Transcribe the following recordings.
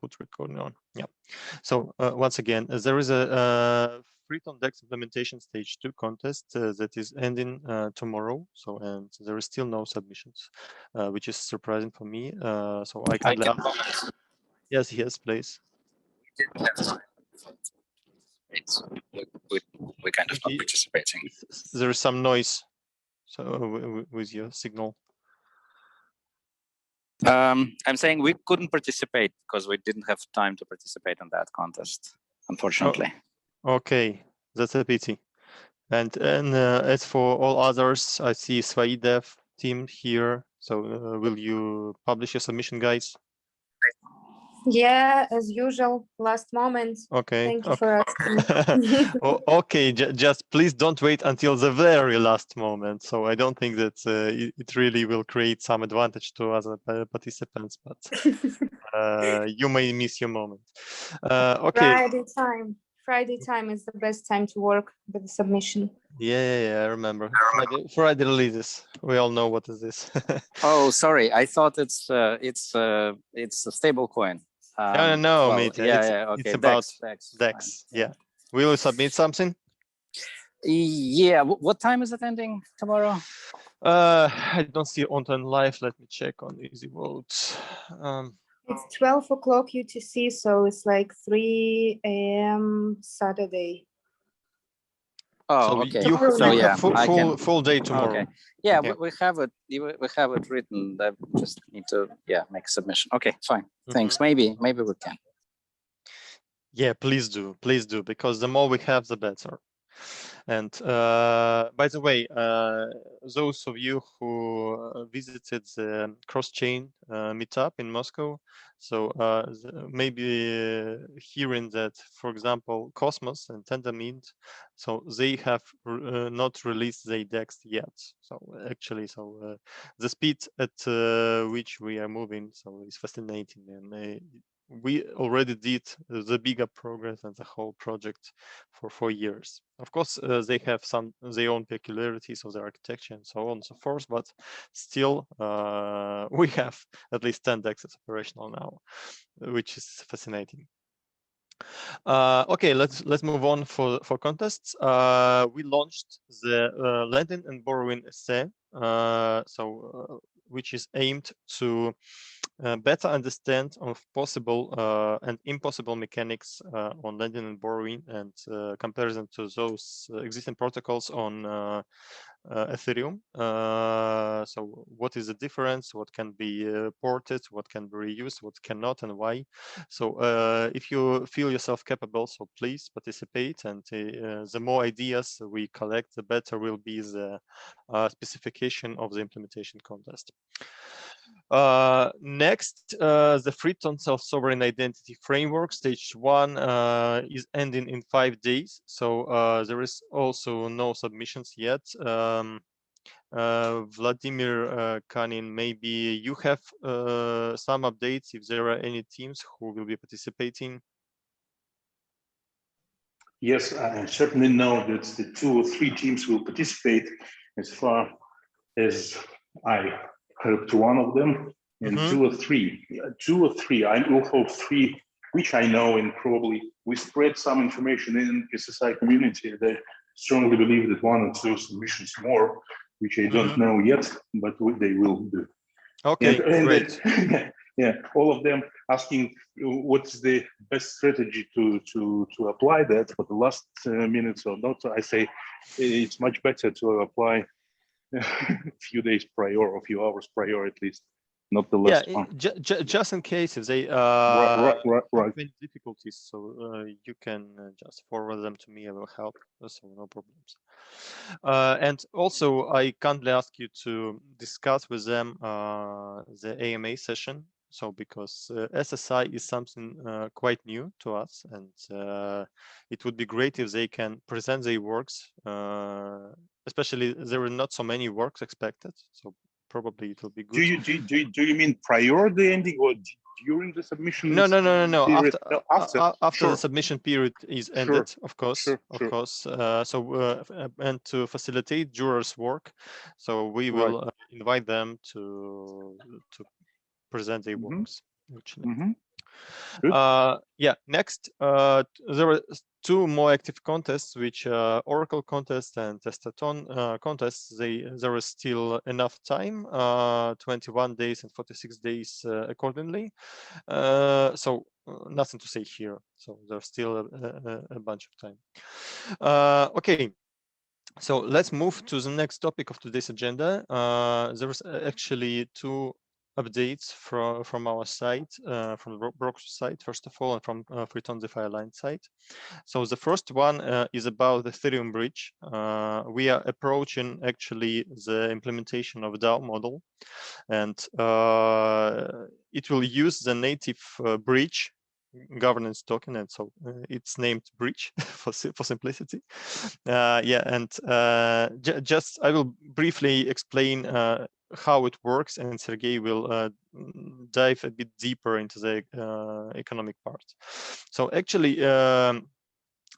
put recording on. Yeah. So once again, there is a FreeTON DEX implementation stage 2 contest that is ending tomorrow. So, and there is still no submissions, which is surprising for me. So I can comment. Yes, please. We kind of not participating. There is some noise. So with your signal. I'm saying we couldn't participate because we didn't have time to participate in that contest, unfortunately. Oh, okay, that's a pity. And as for all others, I see SvaiDev team here. So will you publish your submission, guys? Yeah, as usual, last moment. Okay. Thank you for asking. Okay, just please don't wait until the very last moment. So I don't think that it really will create some advantage to other participants, but you may miss your moment. Okay. Friday time is the best time to work with the submission. Yeah, I remember. Friday releases. We all know what is this. Oh, sorry. I thought it's a stable coin. No, well, mate. Okay. It's about DEX. Yeah. Will you submit something? Yeah. What time is it ending tomorrow? I don't see on live. Let me check on Easy Votes. It's 12 o'clock UTC, so it's like 3 a.m. Saturday. Oh, so okay. So yeah, full day tomorrow. Okay. Yeah, okay. we have it. We have it written. I just need to make a submission. Okay, fine. Thanks. Maybe we can. Yeah, please do, because the more we have, the better. And by the way, those of you who visited the cross-chain meetup in Moscow, so maybe hearing that, for example, Cosmos and Tendermint, so they have not released their DEX yet. So actually, the speed at which we are moving, so is fascinating, and we already did the bigger progress and the whole project for 4 years. Of course, they have their own peculiarities of their architecture and so on and so forth, but still we have at least 10 DEXs operational now, which is fascinating. Okay, let's move on for contests. We launched the lending and borrowing essay, which is aimed to better understand of possible and impossible mechanics on lending and borrowing, and comparison to those existing protocols on Ethereum. So what is the difference? What can be ported? What can be reused? What cannot, and why? So if you feel yourself capable, so please participate. And the more ideas we collect, the better will be the specification of the implementation contest. Next, the FreeTON self-sovereign identity framework stage 1 is ending in 5 days. So there is also no submissions yet. Vladimir Kanin, maybe you have some updates if there are any teams who will be participating. Yes, I certainly know that the 2 or 3 teams will participate. As far as I heard to one of them, and 2 or 3. I will hope 3, which I know, and probably we spread some information in the SSI community. They strongly believe that 1 or 2 submissions more, which I don't know yet, but they will do. Okay, great. Yeah, all of them asking what's the best strategy to apply that for the last minutes or not. I say it's much better to apply a few days prior or a few hours prior at least, not the last one. Just in case if they right. have any difficulties, so you can just forward them to me. I will help, so no problems. And also, I kindly ask you to discuss with them the AMA session. So because SSI is something quite new to us, and it would be great if they can present their works, especially there are not so many works expected, so probably it will be good. Do you mean prior the ending or during the submission? No. After sure. The submission period is ended, of course. And to facilitate jurors' work, so we will invite them to present their works, actually. Yeah, next, there are two more active contests, which Oracle contest and Testaton contests. There is still enough time, 21 days and 46 days accordingly. So nothing to say here. So there's still a bunch of time. Okay. So let's move to the next topic of today's agenda. There's actually two updates from our site, from the Broxus site, first of all, and from FreeTON DeFi Alliance site. So the first one is about the Ethereum bridge. We are approaching actually the implementation of DAO model, and it will use the native bridge governance token, and so it's named bridge for simplicity. Yeah, and just I will briefly explain how it works, and Sergey will dive a bit deeper into the economic part. So actually,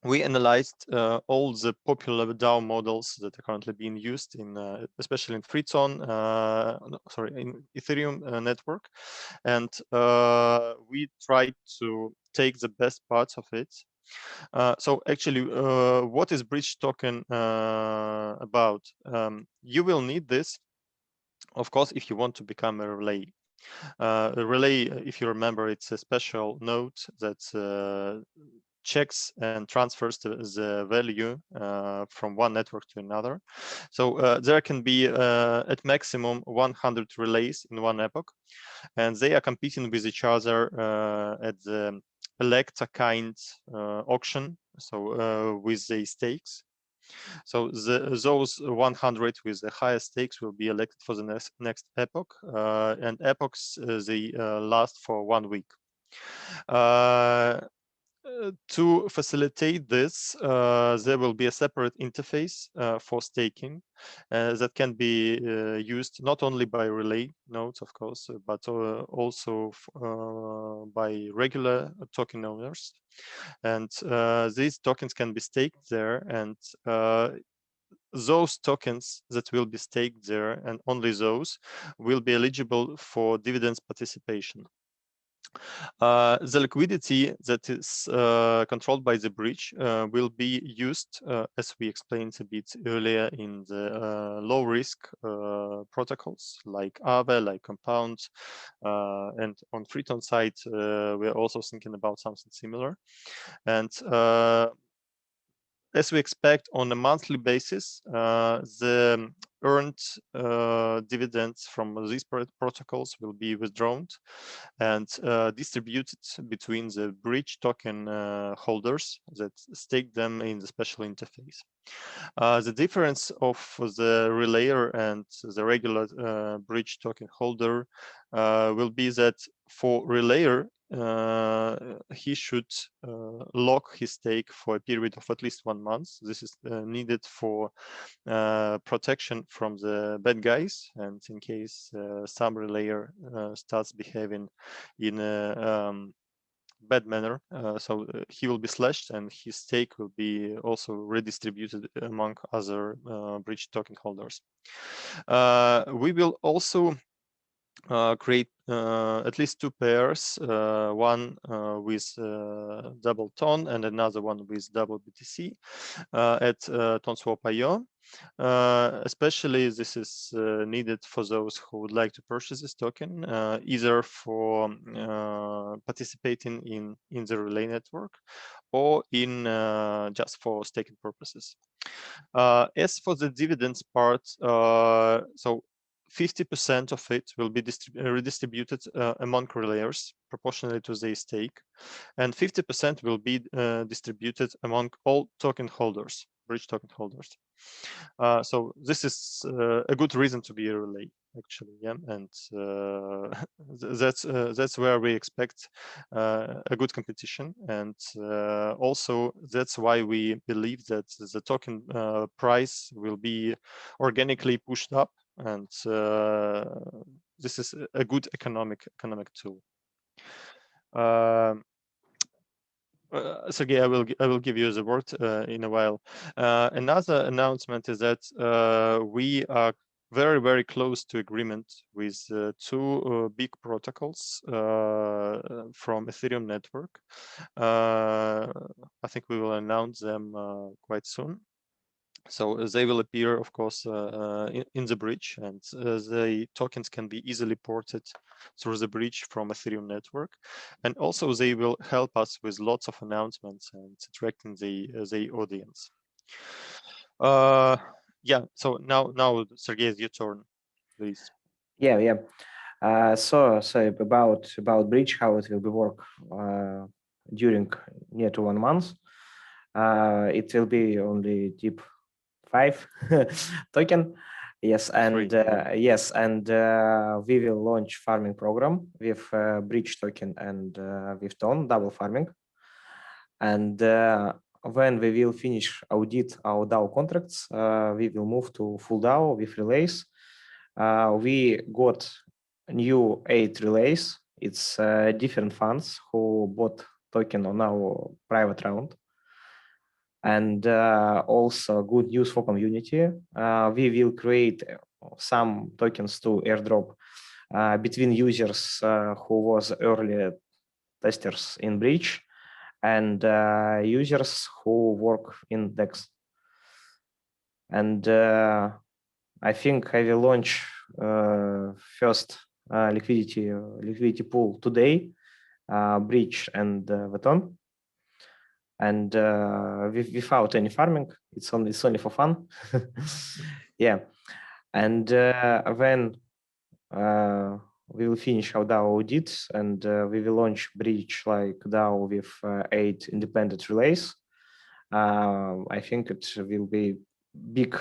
we analyzed all the popular DAO models that are currently being used in, especially in FreeTON, in Ethereum network, and we tried to take the best parts of it. So actually, what is bridge token about? You will need this, of course, if you want to become a relay. A relay, if you remember, it's a special node that checks and transfers the value from one network to another. So there can be at maximum 100 relays in one epoch, and they are competing with each other at the elect a kind auction, so with the stakes. So those 100 with the highest stakes will be elected for the next epoch, and epochs they last for 1 week. To facilitate this, there will be a separate interface for staking that can be used not only by relay nodes, of course, but also by regular token owners. And these tokens can be staked there, and those tokens that will be staked there, and only those, will be eligible for dividends participation. The liquidity that is controlled by the bridge will be used, as we explained a bit earlier, in the low risk protocols like Aave, like Compound, and on FreeTON side, we're also thinking about something similar. And as we expect on a monthly basis, the earned dividends from these protocols will be withdrawn and distributed between the bridge token holders that stake them in the special interface. The difference of the relayer and the regular bridge token holder will be that for relayer, he should lock his stake for a period of at least 1 month. This is needed for protection from the bad guys, and in case some relayer starts behaving in a bad manner, so he will be slashed and his stake will be also redistributed among other bridge token holders. We will also create at least 2 pairs, one with double TON and another one with double BTC at TonSwap.io. Especially this is needed for those who would like to purchase this token, either for participating in the relay network or in just for staking purposes. As for the dividends part, so 50% of it will be redistributed among relayers proportionally to their stake, and 50% will be distributed among all token holders, bridge token holders. So this is a good reason to be a relay, actually, yeah, and that's where we expect a good competition, and also that's why we believe that the token price will be organically pushed up, and this is a good economic tool. Sergey, I will give you the word in a while. Another announcement is that we are very, very close to agreement with two big protocols from Ethereum network. I think we will announce them quite soon. So they will appear, of course, in the bridge, and the tokens can be easily ported through the bridge from Ethereum network. And also they will help us with lots of announcements and attracting the audience. Yeah, so now Sergey, it's your turn, please. Yeah. So about bridge, how it will be work during near to 1 month. It will be only tip 5 token. Yes, and we will launch farming program with bridge token and with TON double farming. And when we will finish audit our DAO contracts, we will move to full DAO with relays. We got new 8 relays. It's different funds who bought token on our private round. And also good news for community. We will create some tokens to airdrop between users who was early testers in bridge and users who work in DEX. And I think I will launch first liquidity pool today, bridge and Vladimir. And without any farming, it's only for fun. Yeah, and when we will finish our DAO audits and we will launch bridge like DAO with 8 independent relays. I think it will be big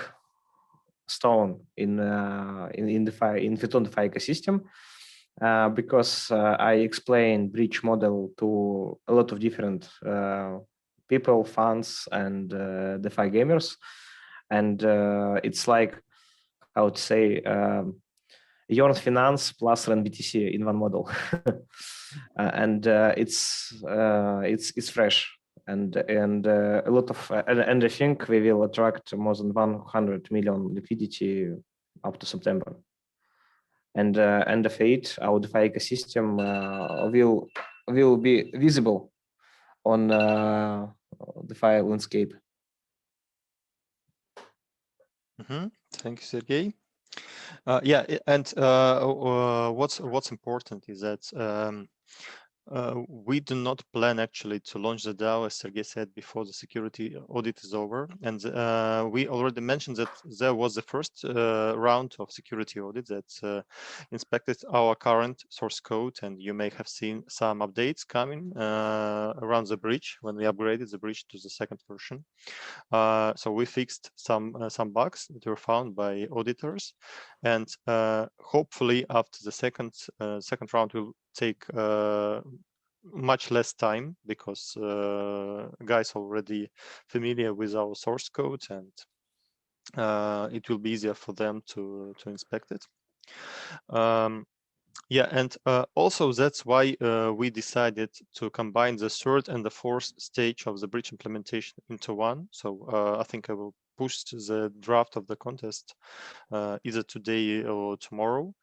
stone in FreeTON DeFi ecosystem because I explained bridge model to a lot of different people, funds, and DeFi gamers, and it's like, I would say, Yarn Finance plus RenBTC in one model, and it's fresh and a lot of and I think we will attract more than 100 million liquidity up to September. And end of it, our DeFi ecosystem will be visible on DeFi landscape. Thank you, Sergey. Yeah, and what's important is that we do not plan actually to launch the DAO, as Sergey said, before the security audit is over. And we already mentioned that there was the first round of security audit that inspected our current source code, and you may have seen some updates coming around the bridge when we upgraded the bridge to the second version. So we fixed some bugs that were found by auditors, and hopefully after the second round will take much less time because guys already familiar with our source code, and it will be easier for them to inspect it. Yeah, and also that's why we decided to combine the third and the fourth stage of the bridge implementation into one. So I think I will push the draft of the contest either today or tomorrow,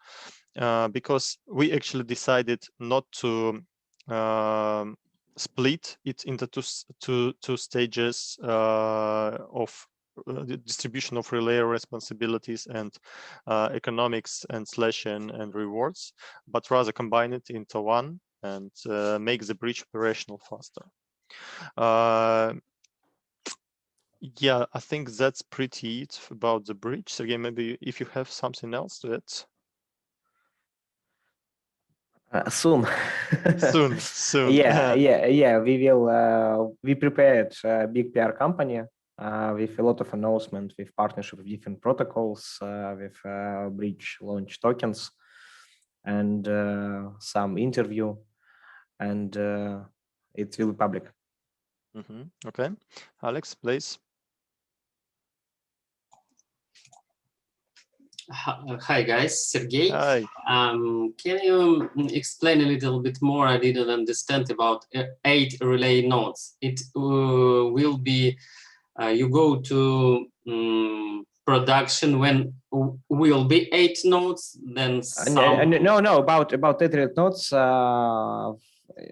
because we actually decided not to split it into two stages of the distribution of relay responsibilities and economics and slashing and rewards, but rather combine it into one and make the bridge operational faster. Yeah, I think that's pretty it about the bridge. So again, maybe if you have something else to add. Soon. soon. Yeah. We will. We prepared a big PR company with a lot of announcement, with partnership with different protocols, with bridge launch tokens, and some interview, and it will be public. Okay, Alex, please. Hi guys, Sergey. Hi. Can you explain a little bit more? I didn't understand about 8 relay nodes. It will be you go to production when will be 8 nodes, then some no, about Ethereum nodes.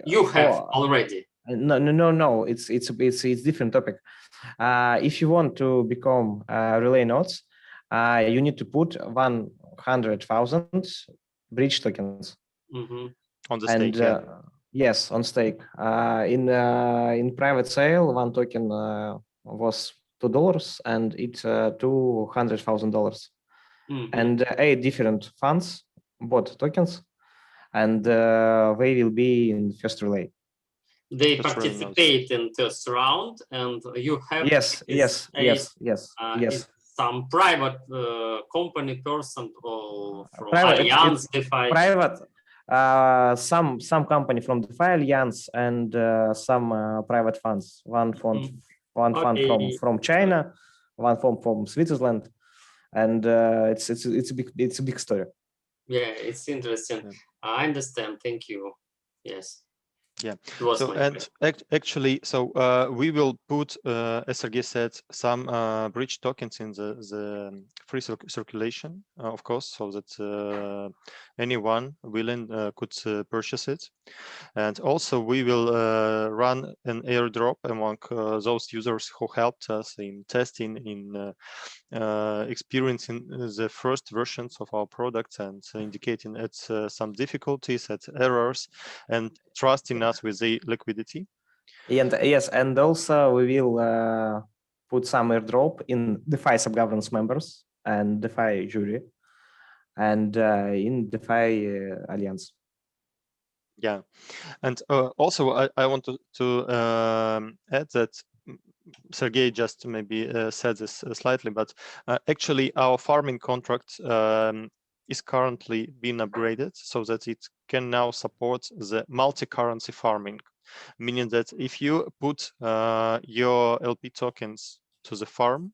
you have already. No. It's different topic. If you want to become relay nodes, you need to put 100,000 bridge tokens. On the stake, yeah. Yes, on stake. In private sale, one token was $2, and it's $200,000. And 8 different funds bought tokens, and they will be in first relay. They participate in first round, and you have yes. Some private company person or from Private, Alliance DeFi. Private. Some company from DeFi Alliance and some private funds. One fund from China, one fund from Switzerland, and it's a big story. Yeah, it's interesting. Yeah. I understand. Thank you. Yes. Yeah. So and actually, so we will put, as Sergey said, some bridge tokens in the free circulation, of course, so that anyone willing could purchase it. And also, we will run an airdrop among those users who helped us in testing, in experiencing the first versions of our products and indicating at some difficulties, at errors, and trusting us with the liquidity. And yes, and also we will put some airdrop in DeFi sub-governance members and DeFi jury, and in DeFi Alliance. Yeah, and also I want to add that Sergey just maybe said this slightly, but actually our farming contract is currently being upgraded so that it can now support the multi-currency farming, meaning that if you put your LP tokens to the farm,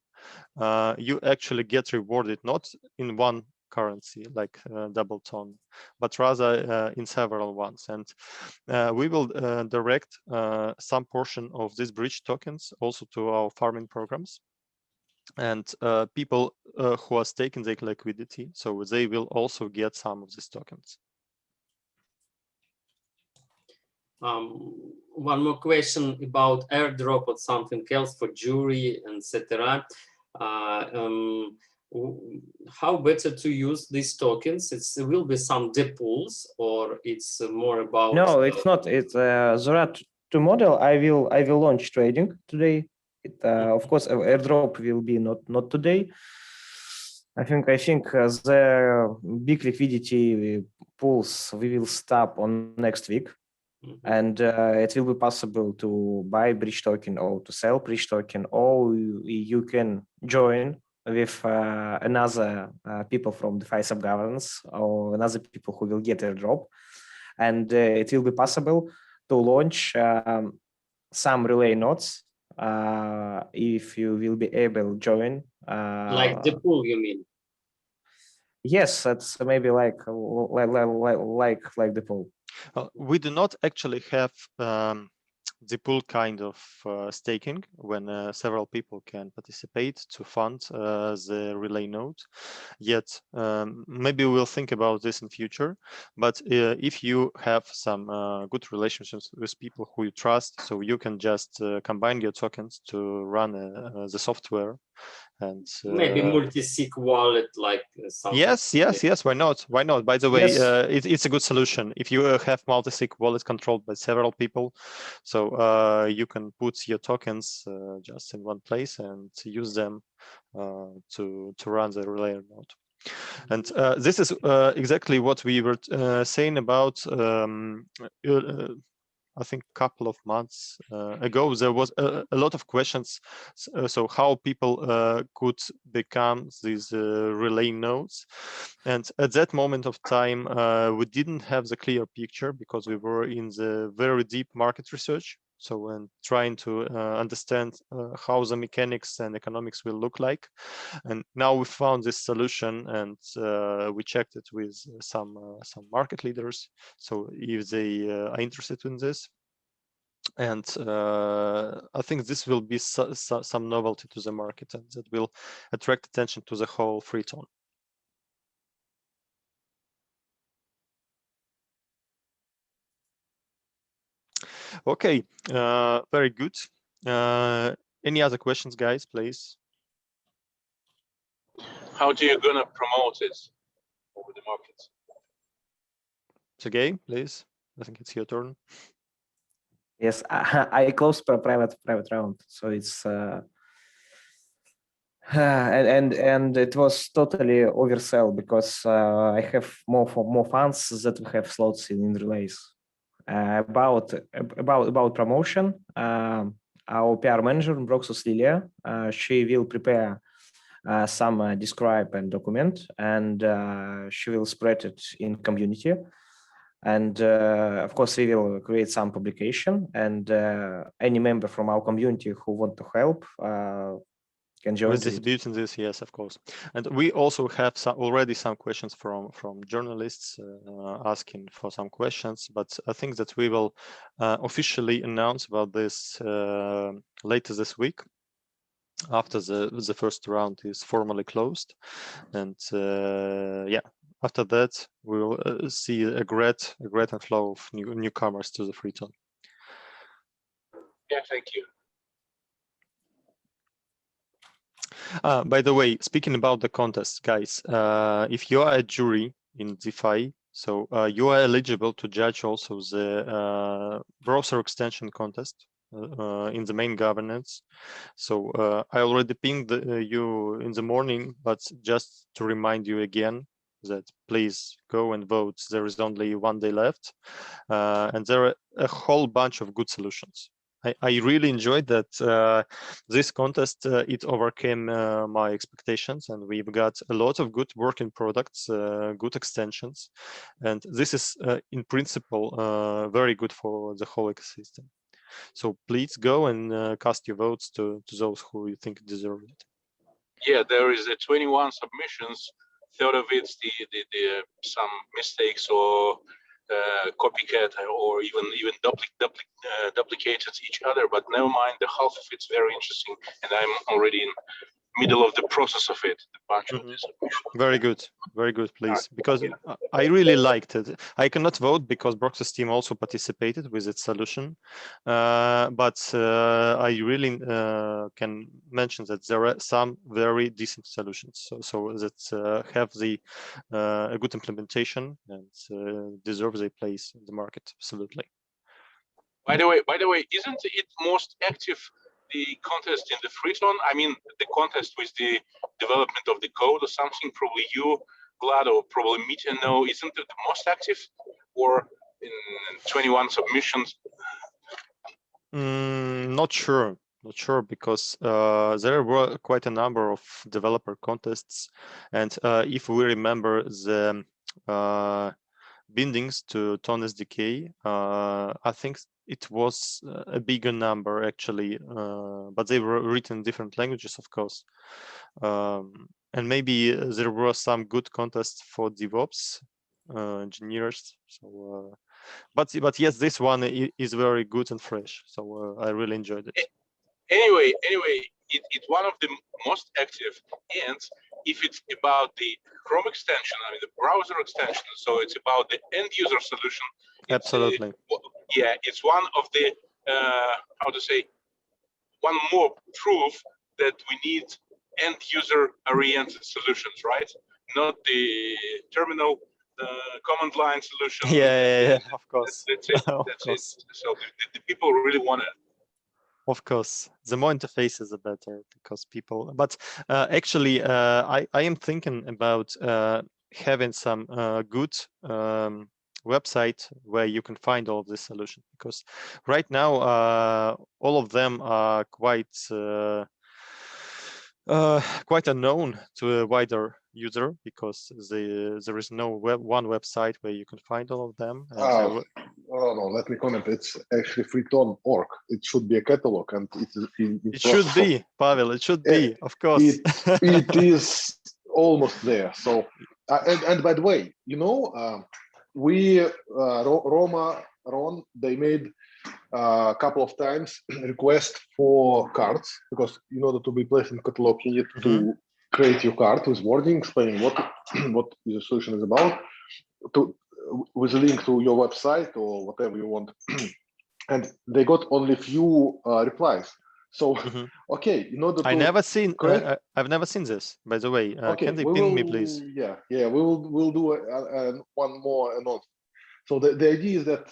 you actually get rewarded not in one currency like double ton, but rather in several ones. And we will direct some portion of these bridge tokens also to our farming programs. And people who are staking their liquidity, so they will also get some of these tokens. One more question about airdrop or something else for jury, etc. How better to use these tokens? It will be some depools, or it's more about? No, it's not. It's there are two models. I will launch trading today. Of course, airdrop will be not today. I think the big liquidity pools we will stop on next week, and it will be possible to buy bridge token or to sell bridge token, or you can join with another people from DeFi sub-governance or another people who will get airdrop, and it will be possible to launch some relay nodes if you will be able to join. Like the pool, you mean? Yes, that's maybe like the pool. We do not actually have the pool kind of staking when several people can participate to fund the relay node. Yet maybe we'll think about this in future. But if you have some good relationships with people who you trust, so you can just combine your tokens to run the software. And maybe multi-sig wallet, like something. Yes. Why not? By the way, it's a good solution if you have multi-sig wallet controlled by several people. So you can put your tokens just in one place and use them to run the relay node. And this is exactly what we were saying about. I think a couple of months ago, there was a lot of questions. So how people could become these relay nodes. And at that moment of time, we didn't have the clear picture because we were in the very deep market research. So when trying to understand how the mechanics and economics will look like. And now we found this solution, and we checked it with some market leaders. So if they are interested in this, And I think this will be some novelty to the market, and that will attract attention to the whole FreeTON. Okay, very good. Any other questions, guys, please? How do you gonna promote it over the market? Sergey, please. I think it's your turn. Yes, I closed private round, so it's and it was totally oversell because I have more funds that we have slots in relays. About promotion, our PR manager Broxus Lilia, she will prepare some describe and document, and she will spread it in community. And of course, we will create some publication, and any member from our community who want to help can join. With distributing this, yes, of course. And we also have already some questions from journalists asking for some questions, but I think that we will officially announce about this later this week, after the first round is formally closed. And yeah, after that we will see a great inflow of newcomers to the FreeTON. Yeah, thank you. By the way, speaking about the contest, guys, if you are a jury in DeFi, so you are eligible to judge also the browser extension contest in the main governance. So I already pinged you in the morning, but just to remind you again that please go and vote. There is only 1 day left, and there are a whole bunch of good solutions. I really enjoyed that this contest. It overcame my expectations, and we've got a lot of good working products, good extensions, and this is in principle very good for the whole ecosystem. So please go and cast your votes to those who you think deserve it. Yeah, there is 21 submissions. Third of it's the some mistakes or copycat or even duplicated each other, but never mind, the half of it's very interesting, and I'm already in middle of the process of it, the bunch of this. Very good, please, because I really liked it. I cannot vote because Broxus team also participated with its solution, but I really can mention that there are some very decent solutions, so that have the a good implementation and deserve their place in the market. Absolutely. By the way, isn't it most active the contest in the FreeTON? I mean, the contest with the development of the code or something. Probably you, Vlad, or probably Mitya know. Isn't it the most active, or in 21 submissions? Not sure, because there were quite a number of developer contests, and if we remember the bindings to TON SDK, I think it was a bigger number actually, but they were written in different languages, of course. And maybe there were some good contests for DevOps engineers. So, but yes, this one is very good and fresh. So I really enjoyed it. Anyway, it's one of the most active, and if it's about the Chrome extension, I mean the browser extension, so it's about the end user solution. Absolutely. Yeah, it's one of the how to say, one more proof that we need end user oriented solutions, right? Not the terminal command line solution. Yeah, of course. That's it. That's it. So the people really want it. Of course, the more interfaces, the better, because people. But actually, I am thinking about having some good website where you can find all of this solution, because right now all of them are quite unknown to a wider user, because there is no one website where you can find all of them. And no, let me comment. It's actually FreeTON.org. It should be a catalog, and it should be, Pavel. It should be, of course. It is almost there. So, and by the way, you know, we Ron, they made a couple of times request for cards, because in order to be placed in catalog, you need to create your card with wording explaining what your solution is about, with a link to your website or whatever you want. And they got only few replies. So okay, in order to I've never seen this, by the way. Okay, Can they ping me, please? Yeah, we'll do one more announcement. So the idea is that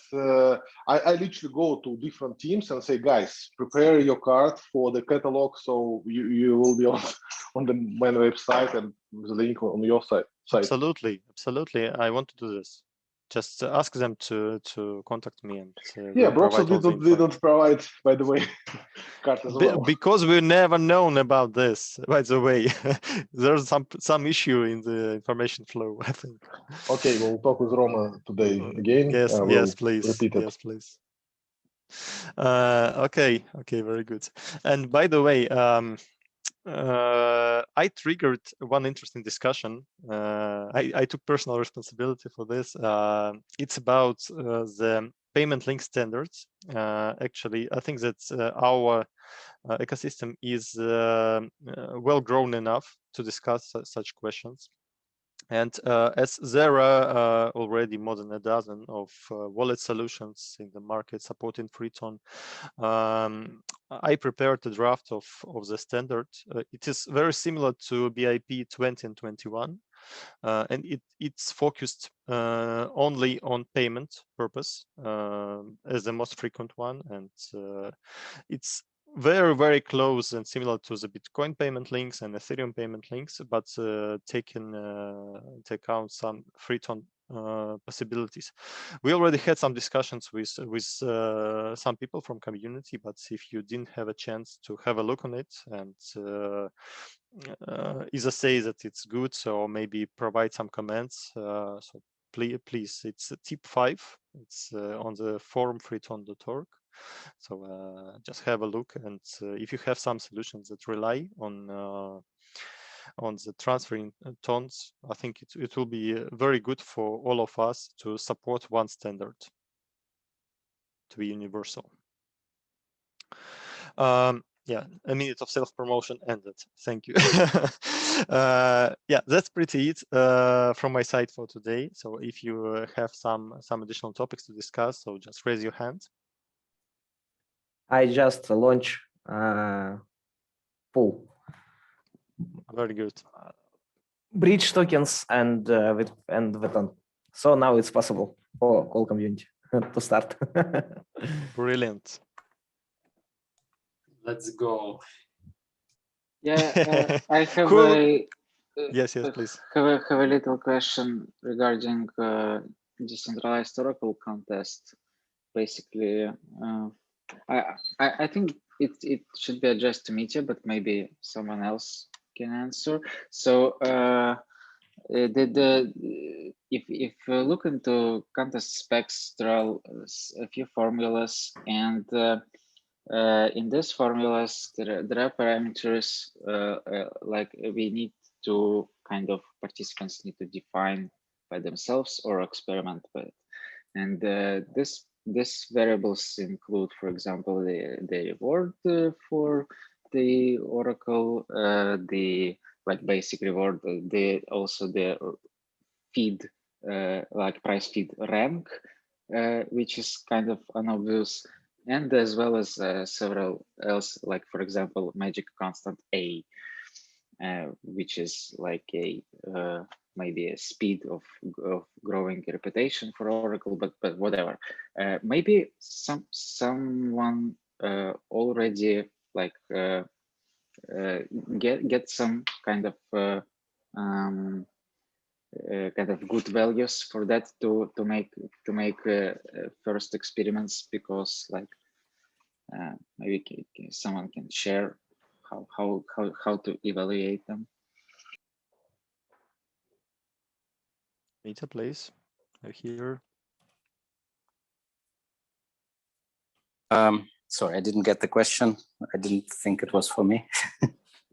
I literally go to different teams and say, guys, prepare your card for the catalog, so you will be on the main website and the link on your site. Absolutely. I want to do this. Just ask them to contact me and yeah, Broxus didn't provide, by the way, card as well. Because we've never known about this. By the way, there's some issue in the information flow, I think. Okay, we'll talk with Roma today again. Yes, please. Repeat it. Yes, please. Okay, very good. And by the way, I triggered one interesting discussion. I took personal responsibility for this. It's about the payment link standards. Actually, I think that our ecosystem is well grown enough to discuss such questions. And as there are already more than a dozen of wallet solutions in the market supporting FreeTON, I prepared a draft of the standard. It is very similar to BIP 20 and 21, and it's focused only on payment purpose as the most frequent one, and it's very close and similar to the Bitcoin payment links and Ethereum payment links, but take into account some FreeTON possibilities. We already had some discussions with some people from community, but if you didn't have a chance to have a look on it and either say that it's good, so maybe provide some comments. So please, it's tip 5. It's on the forum freeton.org. So just have a look, and if you have some solutions that rely on the transferring tons, I think it will be very good for all of us to support one standard to be universal. Yeah, a minute of self-promotion ended. Thank you. Yeah, that's pretty it from my side for today. So if you have some additional topics to discuss, so just raise your hand. I just launched pool. Very good. Bridge tokens and VeTON. So now it's possible for all community to start. Brilliant. Let's go. Yeah, I have yes, please. Have a little question regarding decentralized Oracle contest. Basically, I think it should be addressed to Mitya, but maybe someone else can answer. So if you look into contest specs, there are a few formulas, and in these formulas there are parameters like we need to participants need to define by themselves or experiment with it. And these variables include, for example, the reward for the Oracle, the basic reward, also the feed, price feed rank, which is kind of unobvious, and as well as several else, like for example, magic constant A, which is like a maybe a speed of growing reputation for Oracle, but whatever. Maybe someone already get some kind of good values for that to make first experiments, because maybe someone can share how to evaluate them. Mita, please. I'm here. Sorry, I didn't get the question. I didn't think it was for me.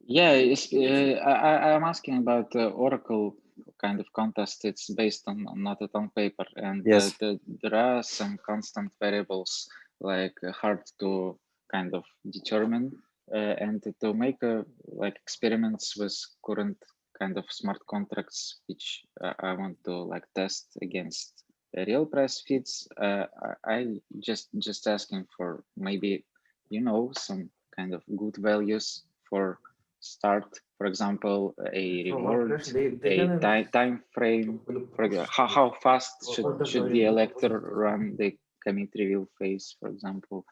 Yeah, I'm asking about Oracle kind of contest. It's based on not on paper, and yes, there are some constant variables like hard to kind of determine, and to make like experiments with current kind of smart contracts, which I want to like test against real price feeds. I just asking for maybe, you know, some kind of good values for start, for example, a reward, a time frame, for how fast should the elector run the commit reveal phase, for example.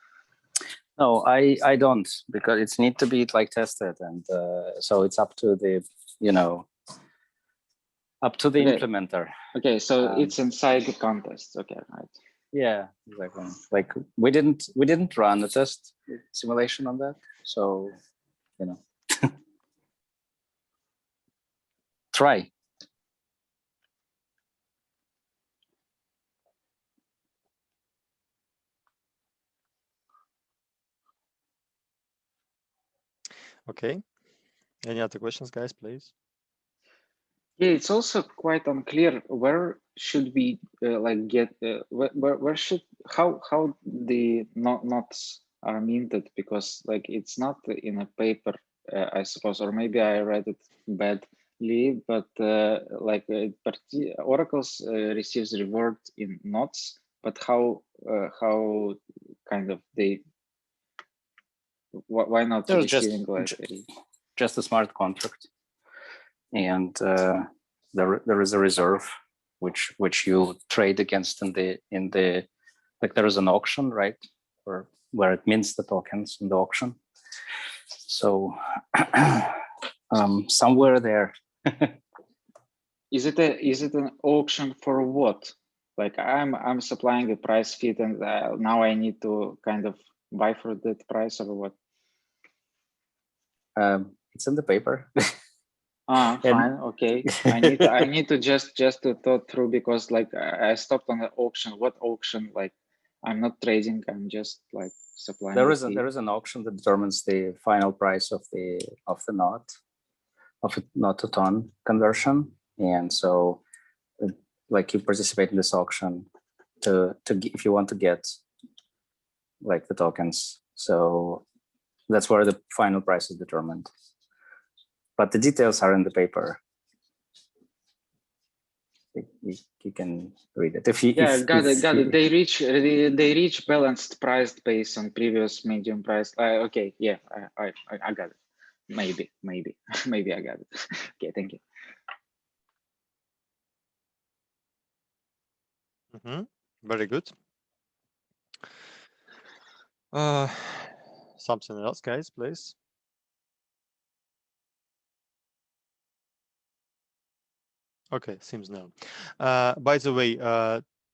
No, I don't, because it's need to be like tested, and so it's up to the, you know, up to the implementer. Okay, so it's inside the contest. Okay, right. Yeah, exactly. Like we didn't run a test simulation on that, so you know, try. Okay. Any other questions, guys, please? Yeah, it's also quite unclear where should we like get where should how the notes are minted, because like it's not in a paper, I suppose, or maybe I read it badly, but like Oracles receives reward in notes, but how kind of they why not There's receiving just a smart contract, and there is a reserve which you trade against in the like there is an auction, right, or where it mints the tokens in the auction. So somewhere there. Is it an auction for what? Like I'm supplying the price feed, and now I need to kind of buy for that price, or what? It's in the paper. Fine, okay. I need to just to thought through, because like I stopped on the auction. What auction? Like I'm not trading. I'm just like supplying. There is an auction that determines the final price of the not to ton conversion, and so like you participate in this auction to if you want to get like the tokens. So that's where the final price is determined. But the details are in the paper. You can read it. Got it. They reach balanced price based on previous medium price. Okay, yeah, I got it. Maybe I got it. Okay, thank you. Very good. Something else, guys, please. Okay, seems no. By the way,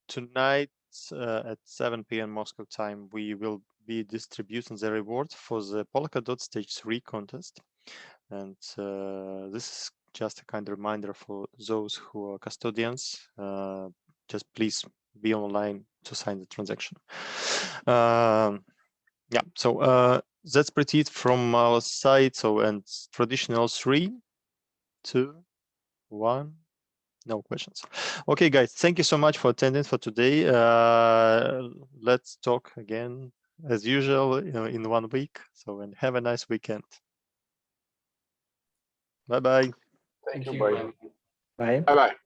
tonight at 7 p.m. Moscow time, we will be distributing the reward for the Polkadot Stage 3 contest. And this is just a kind of reminder for those who are custodians. Just please be online to sign the transaction. Yeah, so that's pretty it from our side. So, and traditional 3, 2, 1. No questions. Okay, guys, thank you so much for attending for today. Let's talk again as usual in 1 week. So, and have a nice weekend. Bye-bye. Thank you. Bye. Bye. Bye-bye.